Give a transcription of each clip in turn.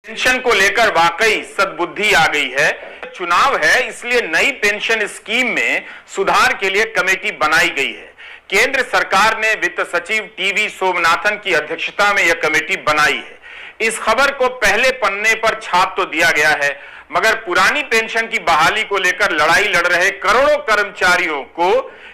Pension को लेकर वाकई सद्बुद्धि आ गई है। चुनाव है, इसलिए नई पेंशन स्कीम में सुधार के लिए कमेटी बनाई गई है। केंद्र सरकार ने वित्त सचिव टीवी सोमनाथन की अध्यक्षता में यह कमेटी बनाई है। इस खबर को पहले पन्ने पर छाप तो दिया गया है, मगर पुरानी पेंशन की बहाली को लेकर लड़ाई लड़ रहे करोड़ों कर्मचारियों को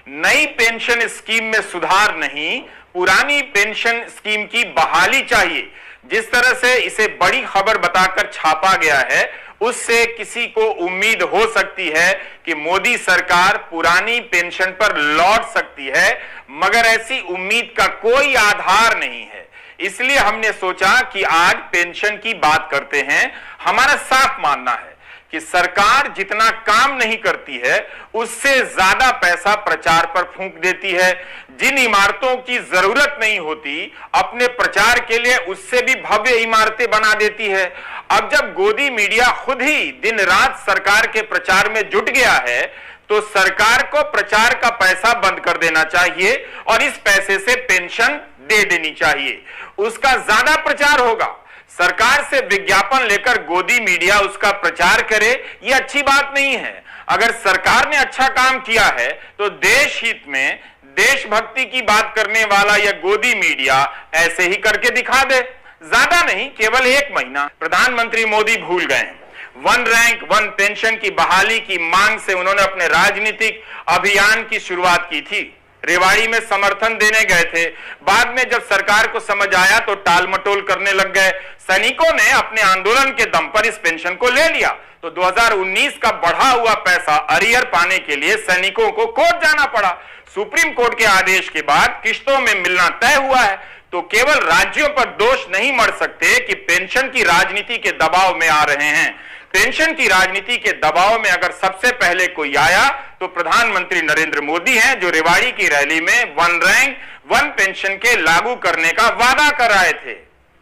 नई पेंशन स्कीम में सुधार नहीं, पुरानी पेंशन स्कीम की बहाली चाहिए। जिस तरह से इसे बड़ी खबर बताकर छापा गया है, उससे किसी को उम्मीद हो सकती है कि मोदी सरकार पुरानी पेंशन पर लौट सकती है, मगर ऐसी उम्मीद का कोई आधार नहीं है। इसलिए हमने सोचा कि आज पेंशन की बात करते हैं। हमारा साफ मानना है कि सरकार जितना काम नहीं करती है, उससे ज्यादा पैसा प्रचार पर फूंक देती है। जिन इमारतों की जरूरत नहीं होती, अपने प्रचार के लिए उससे भी भव्य इमारतें बना देती है। अब जब गोदी मीडिया खुद ही दिन रात सरकार के प्रचार में जुट गया है, तो सरकार को प्रचार का पैसा बंद कर देना चाहिए और इस पैसे से पेंशन दे देनी चाहिए। उसका ज्यादा प्रचार होगा। सरकार से विज्ञापन लेकर गोदी मीडिया उसका प्रचार करे, यह अच्छी बात नहीं है। अगर सरकार ने अच्छा काम किया है तो देश हित में देशभक्ति की बात करने वाला यह गोदी मीडिया ऐसे ही करके दिखा दे। ज्यादा नहीं, केवल 1 महीना। प्रधानमंत्री मोदी भूल गए हैं। 1 रैंक 1 पेंशन की बहाली की मांग से उन्होंने अपने राजनीतिक अभियान की शुरुआत की थी। रेवाड़ी में समर्थन देने गए थे, बाद में जब सरकार को समझ आया तो टालमटोल करने लग गए। सैनिकों ने अपने आंदोलन के दम पर इस पेंशन को ले लिया, तो 2019 का बढ़ा हुआ पैसा अरियर पाने के लिए सैनिकों को कोर्ट जाना पड़ा। सुप्रीम कोर्ट के आदेश के बाद किश्तों में मिलना तय हुआ है। तो केवल राज्यों पर दोष नहीं मढ़ सकते कि पेंशन की राजनीति के दबाव में आ रहे हैं। पेंशन की राजनीति के दबाव में अगर सबसे पहले कोई आया तो प्रधानमंत्री नरेंद्र मोदी हैं, जो रेवाड़ी की रैली में 1 रैंक 1 पेंशन के लागू करने का वादा कर रहे थे।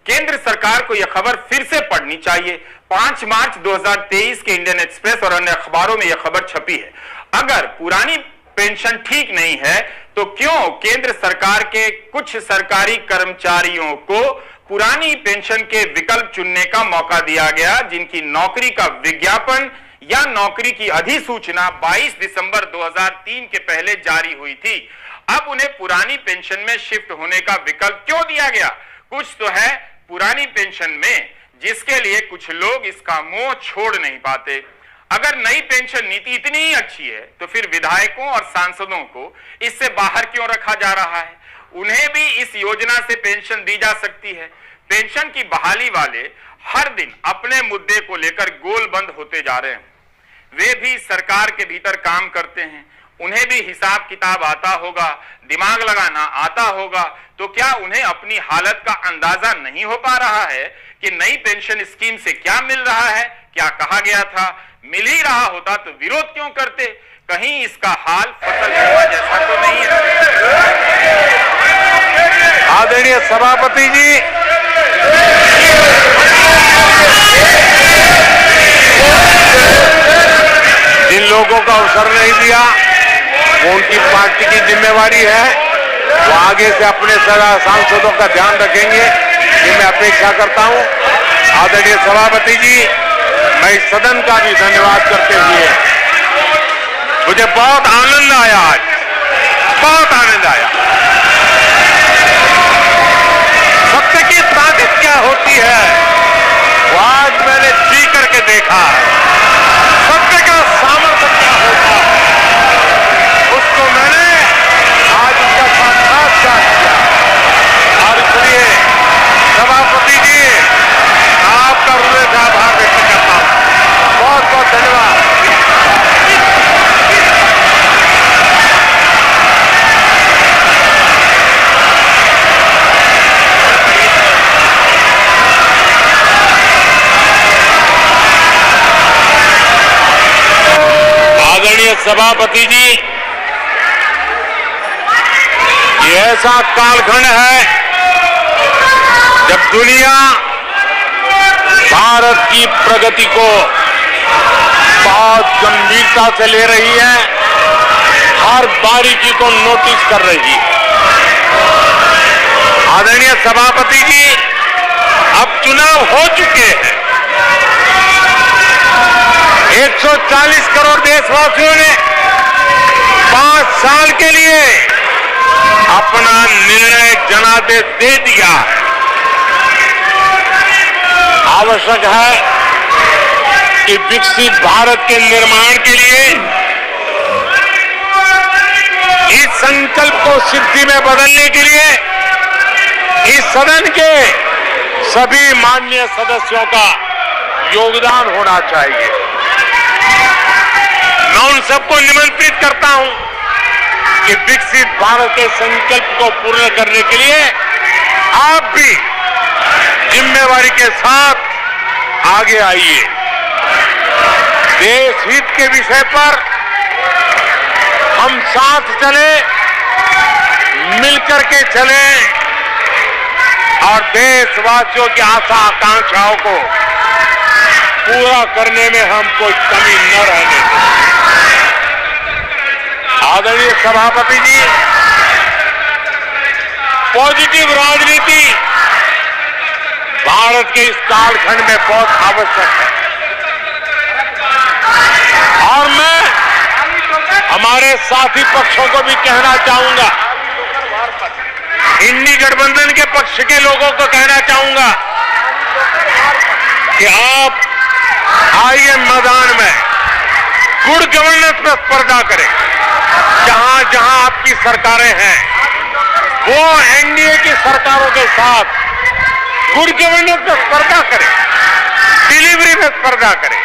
केंद्र सरकार को यह खबर फिर से पढ़नी चाहिए। 5 मार्च 2023 के इंडियन एक्सप्रेस और अन्य अखबारों में यह खबर छपी है। अगर पुरानी पेंशन ठीक नहीं है तो क्यों केंद्र सरकार के कुछ सरकारी कर्मचारियों को पुरानी पेंशन के विकल्प चुनने का मौका दिया गया, जिनकी नौकरी का विज्ञापन या नौकरी की अधिसूचना 22 दिसंबर 2003 के पहले जारी हुई थी। अब उन्हें पुरानी पेंशन में शिफ्ट होने का विकल्प क्यों दिया गया? कुछ तो है पुरानी पेंशन में जिसके लिए कुछ लोग इसका मोह छोड़ नहीं पाते। अगर नई पेंशन नीति इतनी ही अच्छी है तो फिर विधायकों और सांसदों को इससे बाहर क्यों रखा जा रहा है? उन्हें भी इस योजना से पेंशन दी जा सकती है। पेंशन की बहाली वाले हर दिन अपने मुद्दे को लेकर गोलबंद होते जा रहे हैं। वे भी सरकार के भीतर काम करते हैं, उन्हें भी हिसाब किताब आता होगा, दिमाग लगाना आता होगा। तो क्या उन्हें अपनी हालत का अंदाजा नहीं हो पा रहा है कि नई पेंशन स्कीम से क्या मिल रहा है? क्या कहा गया था? मिल ही रहा होता तो विरोध क्यों करते? कहीं इसका हाल फसल बीमा जैसा तो नहीं है? आदरणीय सभापति जी, जिन लोगों का अवसर नहीं दिया वो उनकी पार्टी की जिम्मेवारी है। वो आगे से अपने सांसदों का ध्यान रखेंगे, ये मैं अपेक्षा करता हूं। आदरणीय सभापति जी, मैं इस सदन का भी धन्यवाद करते हुए मुझे बहुत आनंद आया, आज बहुत आनंद आया। सत्य की ताकत क्या होती है वो आज मैंने जी करके देखा। सत्य का सामर्थ्य क्या होता है उसको मैंने आज उसका साक्षात्कार किया। और इसलिए सभापति जी, आपका हृदय से आभार व्यक्त करता हूं। बहुत बहुत धन्यवाद। आदरणीय सभापति जी, ये ऐसा कालखंड है जब दुनिया भारत की प्रगति को बहुत गंभीरता से ले रही है, हर बारीकी को नोटिस कर रही है। आदरणीय सभापति जी, अब चुनाव हो चुके हैं, 140 करोड़ देशवासियों ने 5 साल के लिए अपना निर्णय जनादेश दे दिया। आवश्यक है कि विकसित भारत के निर्माण के लिए इस संकल्प को सिद्धि में बदलने के लिए इस सदन के सभी माननीय सदस्यों का योगदान होना चाहिए। मैं उन सबको निमंत्रित करता हूं कि विकसित भारत के संकल्प को पूर्ण करने के लिए आप भी जिम्मेवारी के साथ आगे आइए। देश हित के विषय पर हम साथ चले, मिलकर के चले और देशवासियों की आशा आकांक्षाओं को पूरा करने में हम कोई कमी न रहने दें। आदरणीय सभापति जी, पॉजिटिव राजनीति भारत के इस कालखंड में बहुत आवश्यक है और मैं हमारे साथी पक्षों को भी कहना चाहूंगा, इंडी गठबंधन के पक्ष के लोगों को कहना चाहूंगा कि आप आइए मैदान में, गुड गवर्नेंस में स्पर्धा करें। जहां जहां आपकी सरकारें हैं वो एनडीए की सरकारों के साथ गुड गवर्नेंस में स्पर्धा करें, डिलीवरी में स्पर्धा करें,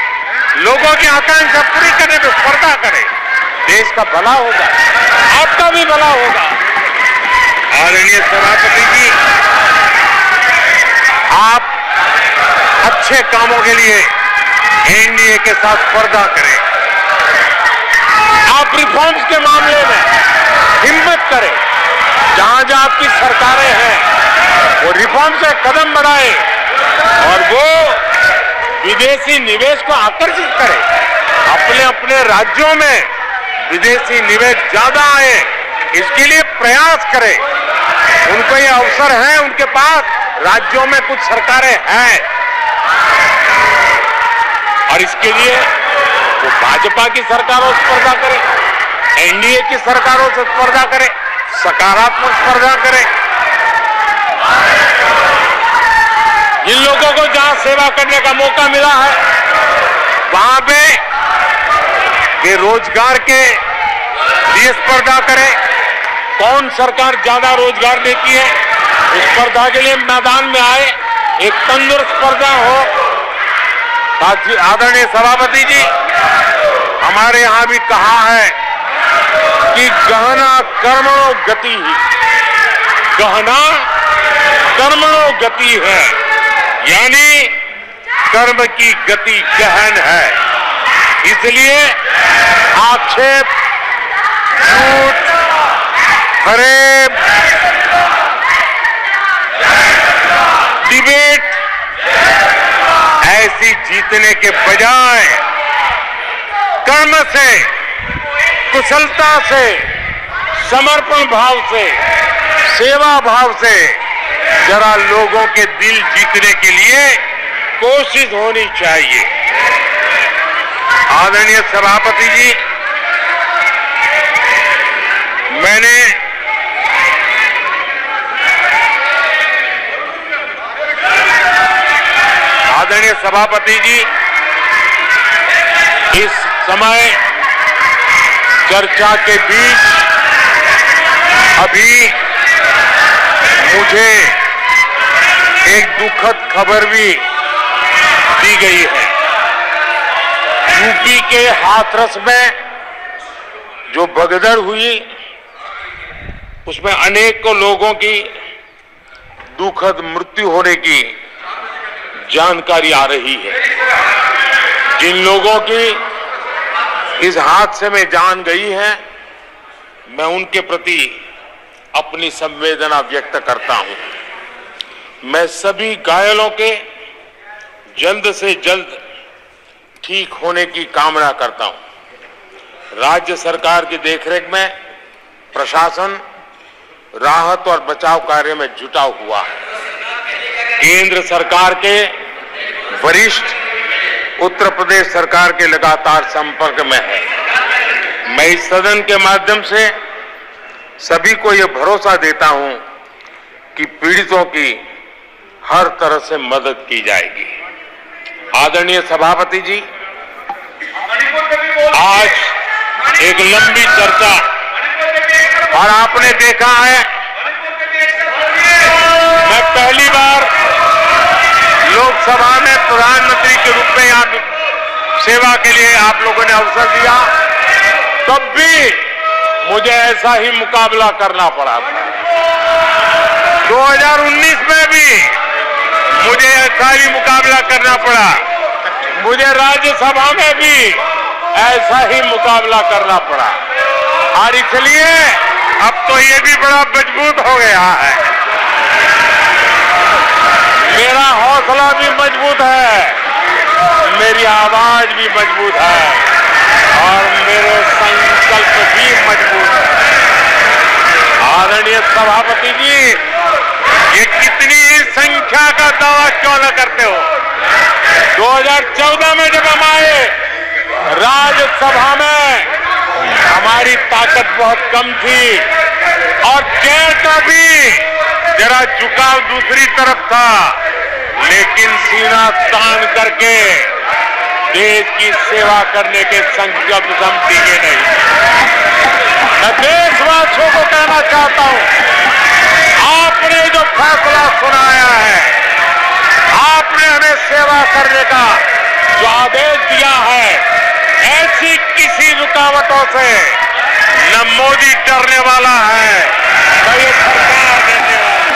लोगों की आकांक्षा पूरी करने में स्पर्धा करें। देश का भला होगा, आपका भी भला होगा। आदरणीय सभापति जी, आप अच्छे कामों के लिए एनडीए के साथ स्पर्धा करें। आप रिफॉर्म्स के मामले में हिम्मत करें। जहां जहां आपकी सरकारें हैं वो रिफॉर्म से कदम बढ़ाएं और वो विदेशी निवेश को आकर्षित करें। अपने अपने राज्यों में विदेशी निवेश ज्यादा आए, इसके लिए प्रयास करें। उनको ये अवसर है, उनके पास राज्यों में कुछ सरकारें हैं और इसके लिए वो भाजपा की सरकारों से स्पर्धा करें, एनडीए की सरकारों से स्पर्धा करें, सकारात्मक स्पर्धा करें। जिन लोगों को जहां सेवा करने का मौका मिला है वहां पे वे रोजगार के लिए स्पर्धा करें। कौन सरकार ज्यादा रोजगार देती है उस स्पर्धा के लिए मैदान में आए, एक तंदुरुस्त स्पर्धा हो। साथ ही आदरणीय सभापति जी, हमारे यहां भी कहा है कि गहना कर्मणो गति ही, गहना कर्मणो गति है, यानी कर्म की गति गहन है। इसलिए आक्षेप, झूठ, फरेब, डिबेट ऐसी जीतने के बजाय कर्म से, कुशलता से, समर्पण भाव से, सेवा भाव से जरा लोगों के दिल जीतने के लिए कोशिश होनी चाहिए। आदरणीय सभापति जी, मैंने आदरणीय सभापति जी, इस समय चर्चा के बीच अभी मुझे एक दुखद खबर भी दी गई है। यूपी के हाथरस में जो भगदड़ हुई उसमें अनेकों लोगों की दुखद मृत्यु होने की जानकारी आ रही है। जिन लोगों की इस हादसे में जान गई है, मैं उनके प्रति अपनी संवेदना व्यक्त करता हूं। मैं सभी घायलों के जल्द से जल्द ठीक होने की कामना करता हूं। राज्य सरकार की देखरेख में प्रशासन राहत और बचाव कार्य में जुटा हुआ है। केंद्र सरकार के वरिष्ठ उत्तर प्रदेश सरकार के लगातार संपर्क में है। मैं इस सदन के माध्यम से सभी को यह भरोसा देता हूं कि पीड़ितों की हर तरह से मदद की जाएगी। आदरणीय सभापति जी, आज एक लंबी चर्चा और आपने देखा है, मैं पहली बार लोकसभा में प्रधानमंत्री के रूप में यहाँ सेवा के लिए आप लोगों ने अवसर दिया, तब भी मुझे ऐसा ही मुकाबला करना पड़ा था। 2019 में भी मुझे ऐसा ही मुकाबला करना पड़ा, मुझे राज्यसभा में भी ऐसा ही मुकाबला करना पड़ा, और इसलिए अब तो ये भी बड़ा मजबूत हो गया है। मेरा हौसला भी मजबूत है, मेरी आवाज भी मजबूत है और मेरे संकल्प भी मजबूत है। आदरणीय सभापति जी, ये कितनी ही संख्या का दावा क्यों न करते हो, 2014 में जब हम आए राज्यसभा में हमारी ताकत बहुत कम थी और चेयर का भी जरा झुकाव दूसरी तरफ था, लेकिन सीना तान करके देश की सेवा करने के संकल्प से हम टिके नहीं। मैं देशवासियों को कहना चाहता हूं, आपने जो फैसला सुनाया है, आपने हमें सेवा करने का जो आदेश दिया है, ऐसी किसी रुकावटों से न मोदी डरने वाला है न ये सरकार देने वाली।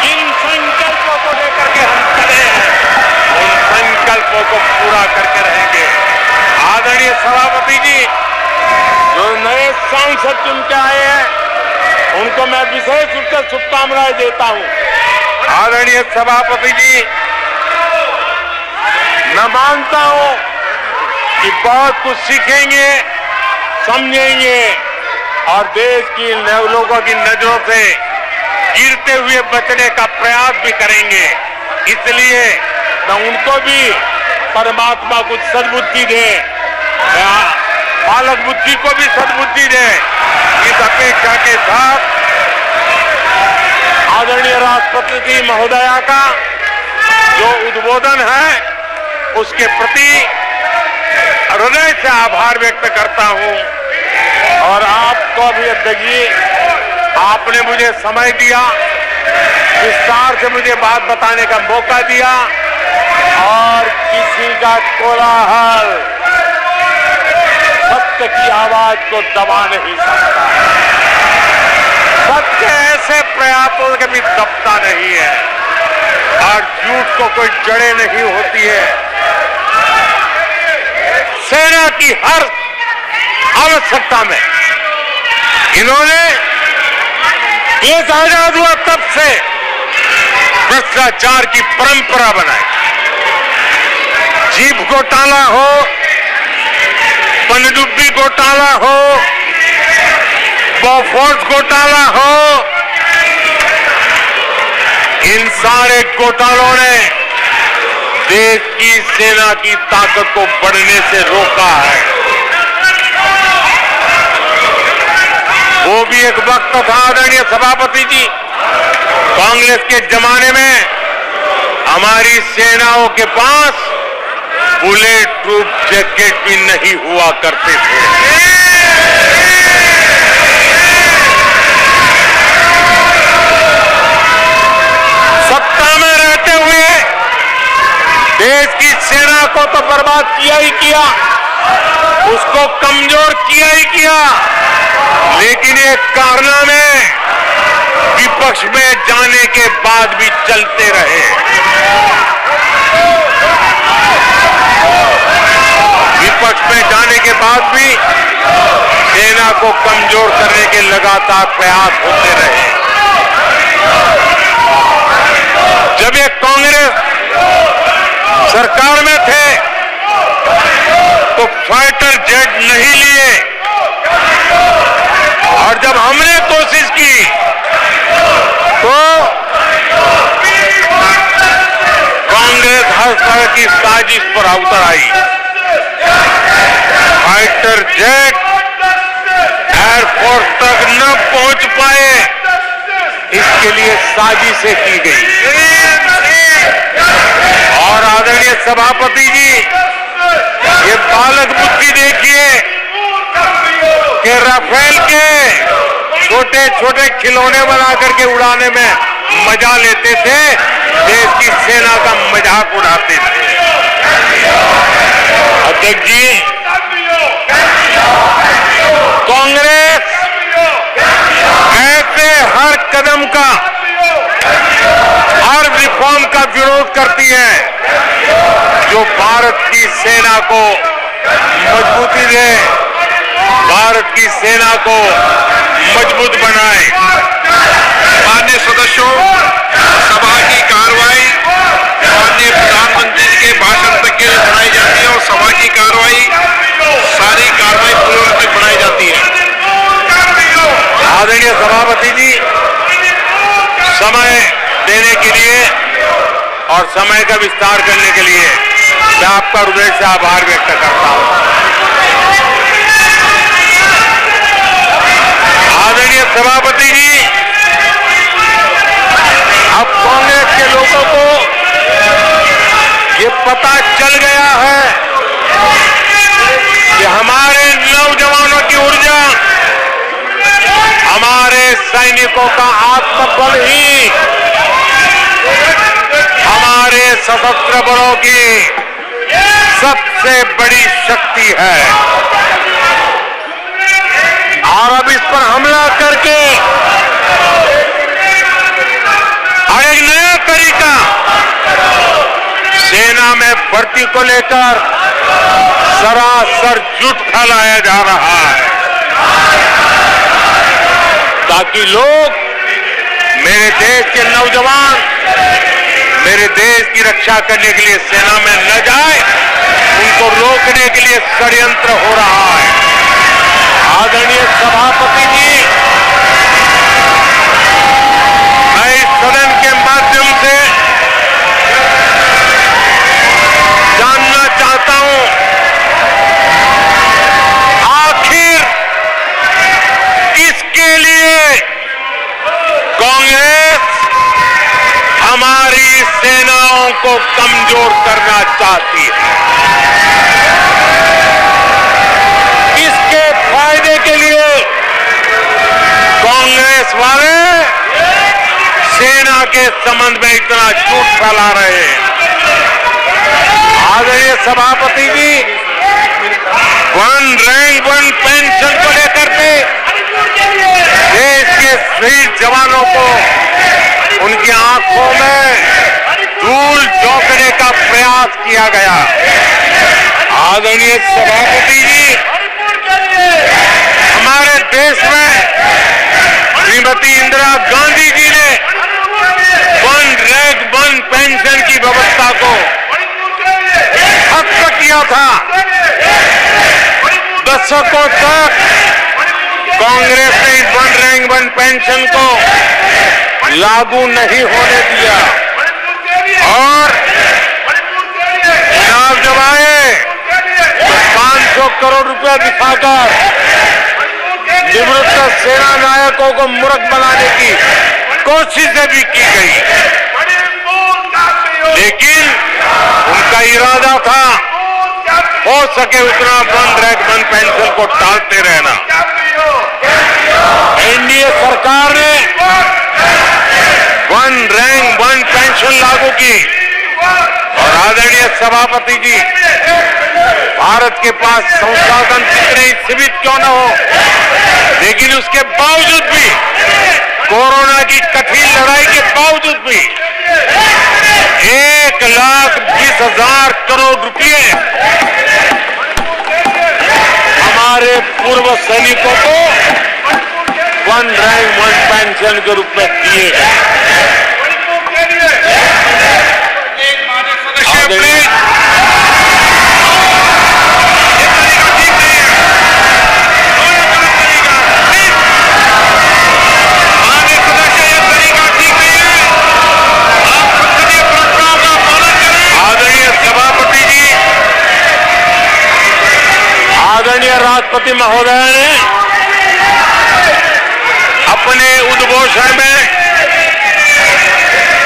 इन संकल्पों को लेकर के हम चले हैं, उन संकल्पों को पूरा करके रहेंगे। आदरणीय सभापति जी, जो नए सांसद चुन के आए हैं, उनको मैं विशेष रूप से शुभकामनाएं देता हूं। आदरणीय सभापति जी, मैं मानता हूं कि बहुत कुछ सीखेंगे, समझेंगे और देश की लोगों की नजरों से गिरते हुए बचने का प्रयास भी करेंगे। इसलिए मैं उनको भी परमात्मा कुछ सद्बुद्धि दे, बालक बुद्धि को भी सद्बुद्धि दे, इस अपेक्षा के साथ आदरणीय राष्ट्रपति महोदया का जो उद्बोधन है उसके प्रति हृदय से आभार व्यक्त करता हूं। और आपको भी अध्यक्ष जी, आपने मुझे समय दिया, विस्तार से मुझे बात बताने का मौका दिया और किसी का कोलाहल सत्य की आवाज को दबा नहीं सकता। सत्य ऐसे प्रयासों के भी दबता नहीं है और झूठ को कोई जड़ें नहीं होती है। सेना की हर आवश्यकता में इन्होंने देश आजाद हुआ तब से भ्रष्टाचार की परंपरा बनाई। जीप घोटाला हो, पनडुब्बी घोटाला हो, बॉफोर्स घोटाला हो, इन सारे घोटालों ने देश की सेना की ताकत को बढ़ने से रोका है। वो भी एक वक्त था आदरणीय सभापति जी, कांग्रेस के जमाने में हमारी सेनाओं के पास बुलेट प्रूफ जैकेट भी नहीं हुआ करते थे। सत्ता में रहते हुए देश की सेना को तो बर्बाद किया ही किया, उसको कमजोर किया ही किया, लेकिन ये कारनामे विपक्ष में जाने के बाद भी चलते रहे। विपक्ष में जाने के बाद भी सेना को कमजोर करने के लगातार प्रयास होते रहे। जब ये कांग्रेस सरकार में थे तो फाइटर जेट नहीं लिए, और जब हमने कोशिश की तो कांग्रेस हर तरह की साजिश पर उतर आई। फाइटर जेट एयरफोर्स तक न पहुंच पाए, इसके लिए साजिशें की गई। और आदरणीय सभापति जी, ये बालक बुद्धि देखिए कि राफेल के छोटे छोटे खिलौने बना करके उड़ाने में मजा लेते थे, देश की सेना का मजाक उड़ाते थे। अध्यक्ष जी, कांग्रेस ऐसे हर कदम का, हर रिफॉर्म का विरोध करती है जो भारत की सेना को मजबूती दे, भारत की सेना को मजबूत बनाए। माननीय सदस्यों, सभा की कार्रवाई माननीय प्रधानमंत्री जी के भाषण तक के लिए बढ़ाई जाती है और सभा की कार्रवाई सारी कार्रवाई पूर्ण तक बढ़ाई जाती है। आदरणीय सभापति जी, समय देने के लिए और समय का विस्तार करने के लिए मैं आपका हृदय से आभार व्यक्त करता हूं। आदरणीय सभापति जी, अब कांग्रेस के लोगों को ये पता चल गया है कि हमारे नौजवानों की ऊर्जा, हमारे सैनिकों का आत्मबल ही हमारे सशस्त्र बलों की सबसे बड़ी शक्ति है। और अब इस पर हमला करके और एक नया तरीका सेना में भर्ती को लेकर सरासर झूठ फैलाया जा रहा है, ताकि लोग, मेरे देश के नौजवान मेरे देश की रक्षा करने के लिए सेना में न जाए, उनको रोकने के लिए षड्यंत्र हो रहा है। आदरणीय सभापति जी, मैं इस सदन के माध्यम से जानना चाहता हूं, आखिर किसके लिए कांग्रेस हमारी सेनाओं को कमजोर करना चाहती है? किसके फायदे के लिए कांग्रेस वाले सेना के संबंध में इतना झूठ फैला रहे हैं? आदरणीय सभापति जी, वन रैंक वन पेंशन को लेकर के देश के शहीद जवानों को उनकी आंखों में धूल झोंकने का प्रयास किया गया। आदरणीय सभापति जी, हमारे देश में श्रीमती इंदिरा गांधी जी ने वन रैंक वन पेंशन की व्यवस्था को खत्म किया था। दशकों तक कांग्रेस ने इस वन रैंक वन पेंशन को लागू नहीं होने दिया और चुनाव जब आए तो 500 करोड़ रुपया दिखाकर निवृत्त सेना नायकों को मूर्ख बनाने की कोशिशें भी की गई, लेकिन उनका इरादा था हो सके उतना वन रैंक वन पेंशन को टालते रहना। एनडीए सरकार ने वन रैंक वन पेंशन लागू की और आदरणीय सभापति जी, भारत के पास संसाधन कितने ही सीमित क्यों न हो, लेकिन उसके बावजूद भी, कोरोना की कठिन लड़ाई के बावजूद भी 1,20,000 करोड़ रुपए हमारे पूर्व सैनिकों को वन रैंक वन पेंशन के रूप में दिए गए। राष्ट्रपति महोदय ने अपने उद्घोषण में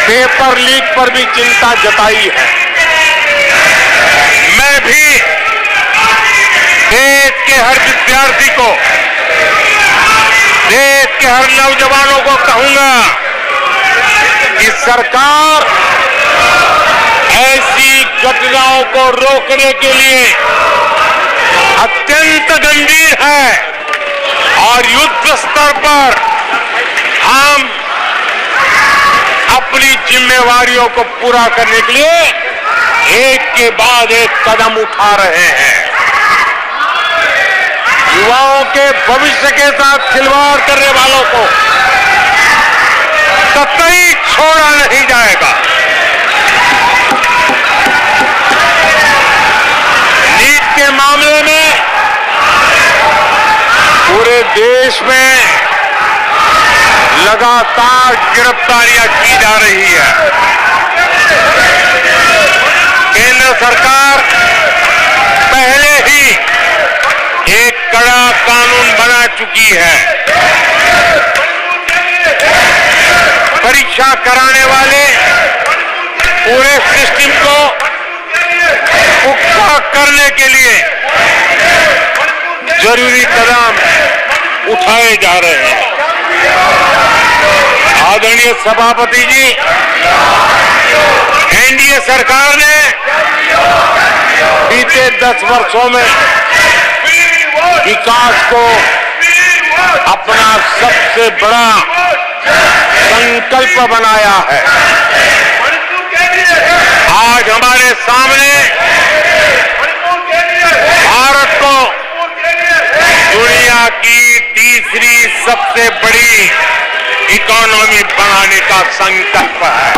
पेपर लीक पर भी चिंता जताई है। मैं भी देश के हर विद्यार्थी को, देश के हर नौजवानों को कहूंगा कि सरकार ऐसी घटनाओं को रोकने के लिए अत्यंत गंभीर है और युद्ध स्तर पर हम अपनी जिम्मेवारियों को पूरा करने के लिए एक के बाद एक कदम उठा रहे हैं। युवाओं के भविष्य के साथ खिलवाड़ करने वालों को कतई छोड़ा नहीं जाएगा। नीट के मामले में पूरे देश में लगातार गिरफ्तारियां की जा रही है। केंद्र सरकार पहले ही एक कड़ा कानून बना चुकी है। परीक्षा कराने वाले पूरे सिस्टम को पुख्ता करने के लिए जरूरी कदम उठाए जा रहे हैं। आदरणीय सभापति जी, एनडीए सरकार ने बीते 10 वर्षों में विकास को अपना सबसे बड़ा संकल्प बनाया है। आज हमारे सामने भारत को दुनिया की तीसरी सबसे बड़ी इकोनॉमी बनाने का संकल्प है।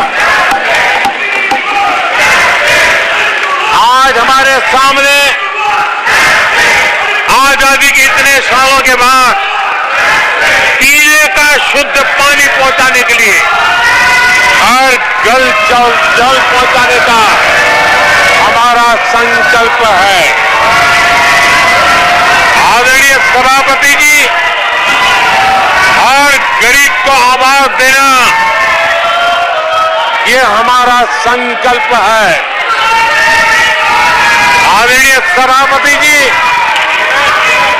आज हमारे सामने आजादी के इतने सालों के बाद पीने का शुद्ध पानी पहुंचाने के लिए हर जल पहुंचाने का हमारा संकल्प है। आदरणीय सभापति जी, हर गरीब को आवास देना ये हमारा संकल्प है। आदरणीय सभापति जी,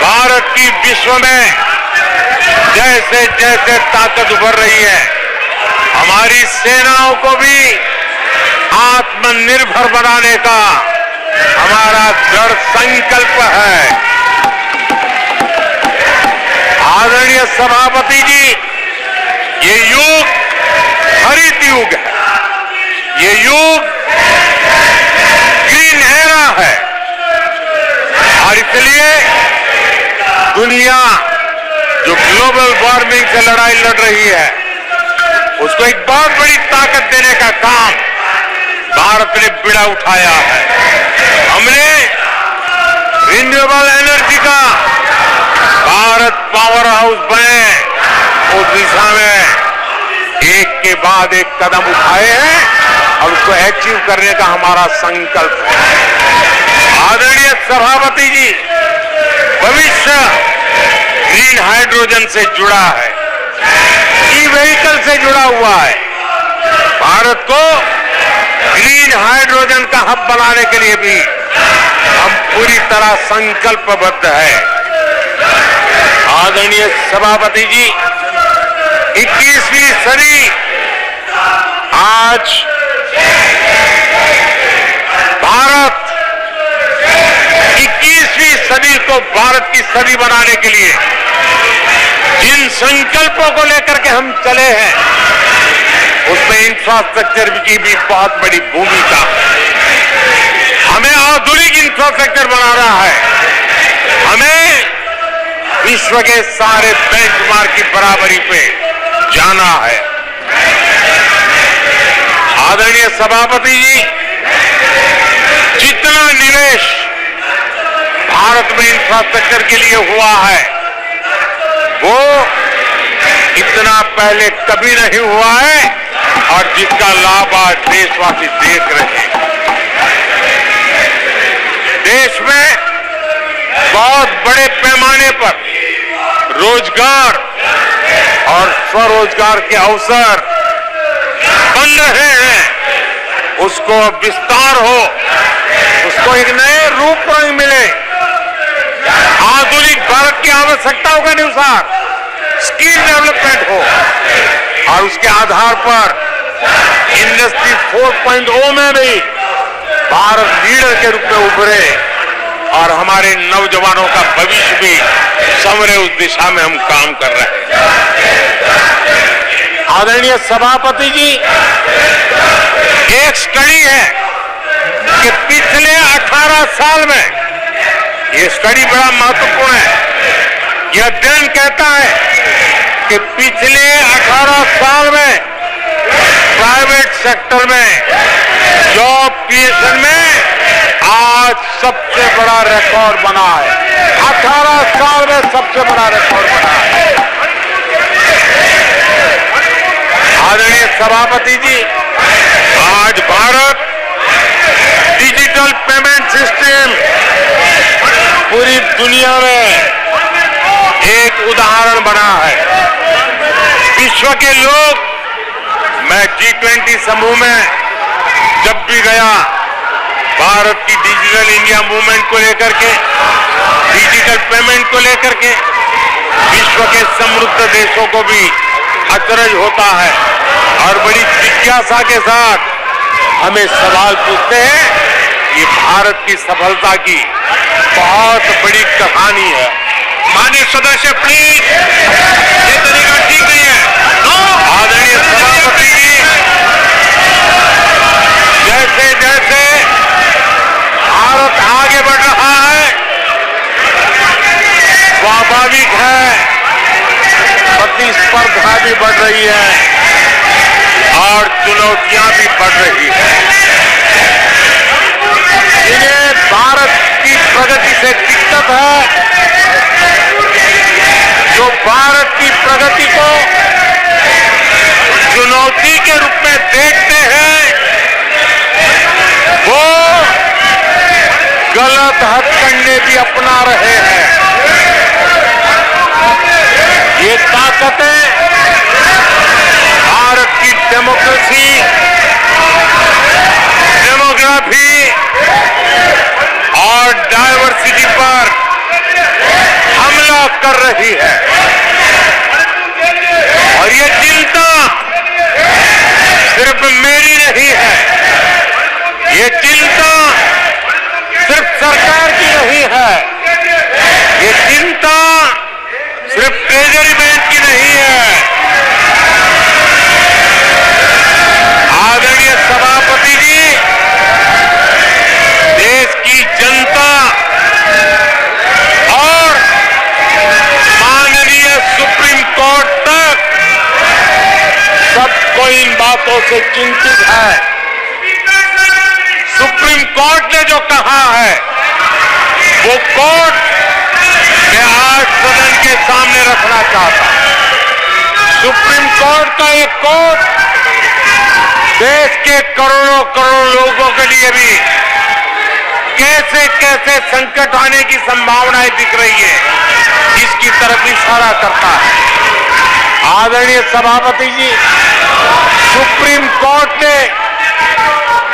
भारत की विश्व में जैसे जैसे ताकत उभर रही है, हमारी सेनाओं को भी आत्मनिर्भर बनाने का हमारा दृढ़ संकल्प है। आदरणीय सभापति जी, ये युग हरित युग है, ये युग ग्रीन एरा है और इसलिए दुनिया जो ग्लोबल वार्मिंग से लड़ाई लड़ रही है, उसको एक बहुत बड़ी ताकत देने का काम भारत ने बीड़ा उठाया है। हमने रिन्यूएबल एनर्जी का भारत पावर हाउस बने, उस दिशा में एक के बाद एक कदम उठाए हैं और उसको अचीव करने का हमारा संकल्प है। आदरणीय सभापति जी, भविष्य ग्रीन हाइड्रोजन से जुड़ा है, ई व्हीकल से जुड़ा हुआ है। भारत को ग्रीन हाइड्रोजन का हब बनाने के लिए भी हम पूरी तरह संकल्पबद्ध है। आदरणीय सभापति जी, 21वीं सदी आज भारत 21वीं सदी को भारत की सदी बनाने के लिए जिन संकल्पों को लेकर के हम चले हैं, उसमें इंफ्रास्ट्रक्चर की भी बहुत बड़ी भूमिका है। हमें आधुनिक इंफ्रास्ट्रक्चर बनाना है, हमें विश्व के सारे बेंचमार्क की बराबरी पे जाना है। आदरणीय सभापति जी, जितना निवेश भारत में इंफ्रास्ट्रक्चर के लिए हुआ है, वो इतना पहले कभी नहीं हुआ है और जिसका लाभ आज देशवासी देख रहे हैं। देश में बहुत बड़े पैमाने पर रोजगार और स्वरोजगार के अवसर बन रहे हैं, उसको विस्तार हो, उसको एक नए रूप रंग मिले, आधुनिक भारत की आवश्यकताओं के अनुसार स्किल डेवलपमेंट हो और उसके आधार पर इंडस्ट्री 4.0 में भी भारत लीडर के रूप में उभरे और हमारे नौजवानों का भविष्य भी संवरे, उस दिशा में हम काम कर रहे हैं। आदरणीय सभापति जी, एक स्टडी है कि पिछले 18 साल में, ये स्टडी बड़ा महत्वपूर्ण है, यह अध्ययन कहता है कि पिछले 18 साल में प्राइवेट सेक्टर में जॉब क्रिएशन में आज सबसे बड़ा रिकॉर्ड बना है। 18 साल में सबसे बड़ा रिकॉर्ड बना है। आदरणीय सभापति जी, आज भारत डिजिटल पेमेंट सिस्टम पूरी दुनिया में एक उदाहरण बना है। विश्व के लोग, मैं G20 समूह में जब भी गया, भारत की डिजिटल इंडिया मूवमेंट को लेकर के, डिजिटल पेमेंट को लेकर के विश्व के समृद्ध देशों को भी अचरज होता है और बड़ी जिज्ञासा के साथ हमें सवाल पूछते हैं। ये भारत की सफलता की बहुत बड़ी कहानी है। माननीय सदस्य प्लीज, ये तरीका ठीक नहीं है। आदरणीय सभापति जी, जैसे जैसे भारत आगे बढ़ रहा है, स्वाभाविक है प्रतिस्पर्धा भी बढ़ रही है और चुनौतियां भी बढ़ रही है। जिन्हें भारत की प्रगति से दिक्कत है, जो भारत की प्रगति को चुनौती के रूप में देखते हैं, वो गलत हथकंडे भी अपना रहे हैं। ये ताकतें भारत की डेमोक्रेसी, डेमोग्राफी और डायवर्सिटी पर हमला कर रही है और ये चिंता सिर्फ मेरी नहीं है, ये चिंता सिर्फ सरकार की नहीं है, ये चिंता सिर्फ ट्रेजरी बैंक की नहीं है। आदरणीय सभापति जी, देश की जनता और माननीय सुप्रीम कोर्ट तक सबको इन बातों से चिंतित है। सुप्रीम कोर्ट ने जो कहा है, वो कोर्ट मैं आज सदन के सामने रखना चाहता हूं। सुप्रीम कोर्ट का एक कोर्ट देश के करोड़ों करोड़ लोगों के लिए भी कैसे कैसे संकट आने की संभावनाएं दिख रही है, इसकी तरफ इशारा करता है। आदरणीय सभापति जी, सुप्रीम कोर्ट ने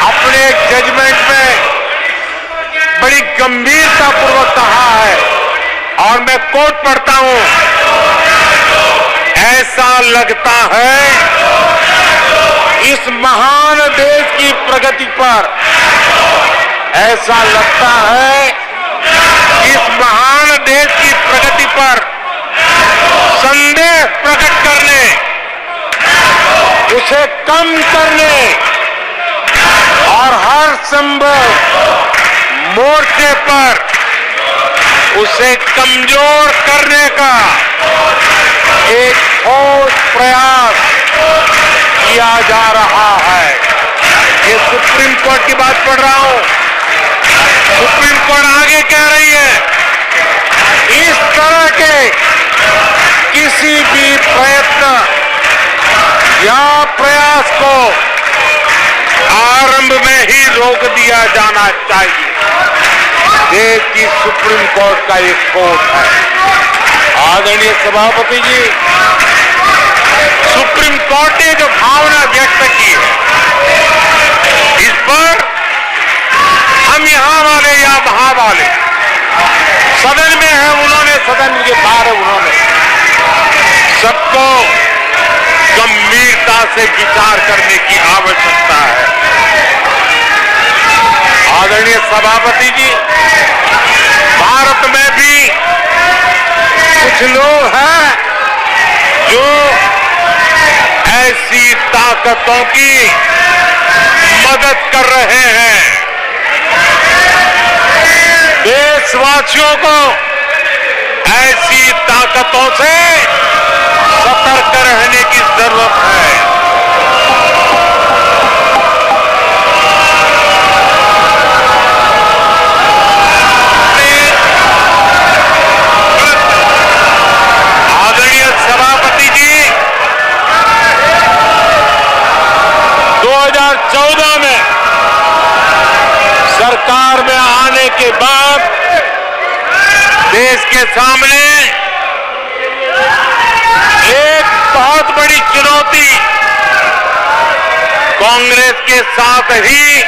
अपने जजमेंट में बड़ी गंभीरता पूर्वक कहा है और मैं कोट पढ़ता हूं, ऐसा लगता है इस महान देश की प्रगति पर, ऐसा लगता है इस महान देश की प्रगति पर संदेह प्रकट करने, उसे कम करने और हर संभव मोर्चे पर उसे कमजोर करने का एक ठोस प्रयास किया जा रहा है। ये सुप्रीम कोर्ट की बात पढ़ रहा हूं। सुप्रीम कोर्ट आगे कह रही है, इस तरह के किसी भी प्रयत्न या प्रयास को आरंभ में ही रोक दिया जाना चाहिए। देश की सुप्रीम कोर्ट का एक कोर्ट है। आदरणीय सभापति जी, सुप्रीम कोर्ट ने जो भावना व्यक्त की है, इस पर हम यहां वाले या वहां वाले, सदन में है उन्होंने, सदन के बाहर उन्होंने, सबको गंभीरता से विचार करने की आवश्यकता है। आदरणीय सभापति जी, भारत में भी कुछ लोग हैं जो ऐसी ताकतों की मदद कर रहे हैं। देशवासियों को ऐसी ताकतों से सतर्क रहने की जरूरत है। आदरणीय सभापति जी, 2014 में सरकार में आने के बाद देश के सामने एक बहुत बड़ी चुनौती कांग्रेस के साथ ही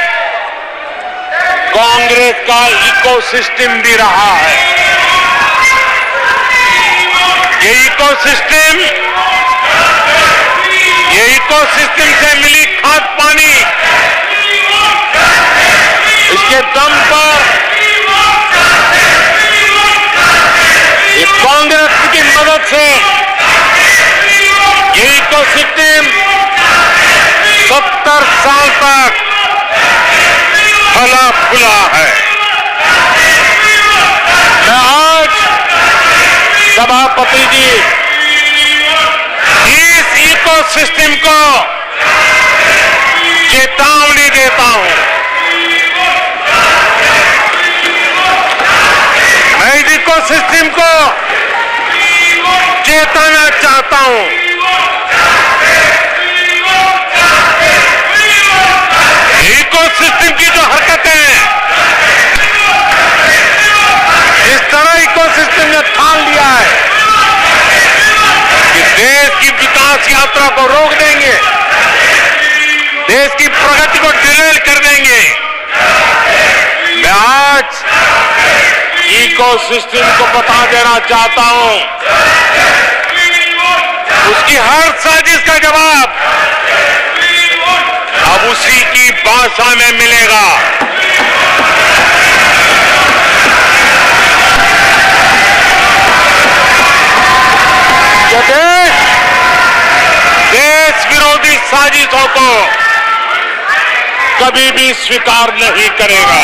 कांग्रेस का इकोसिस्टम भी रहा है। ये इकोसिस्टम से मिली खाद पानी, इसके दम पर ये कांग्रेस की मदद से ये इकोसिस्टम 70 साल तक फला फूला है। मैं आज सभापति जी इस इकोसिस्टम को चेतावनी देता हूं। मैं इस इकोसिस्टम को चेताना चाहता हूं। इकोसिस्टम की जो हरकतें इस तरह इकोसिस्टम ने ठान लिया है कि देश की विकास यात्रा को रोक देंगे, देश की प्रगति को डिरेल कर देंगे। मैं आज इकोसिस्टम को बता देना चाहता हूं, उसकी हर साजिश का जवाब अब उसी की भाषा में मिलेगा। देश विरोधी साजिशों को कभी भी स्वीकार नहीं करेगा।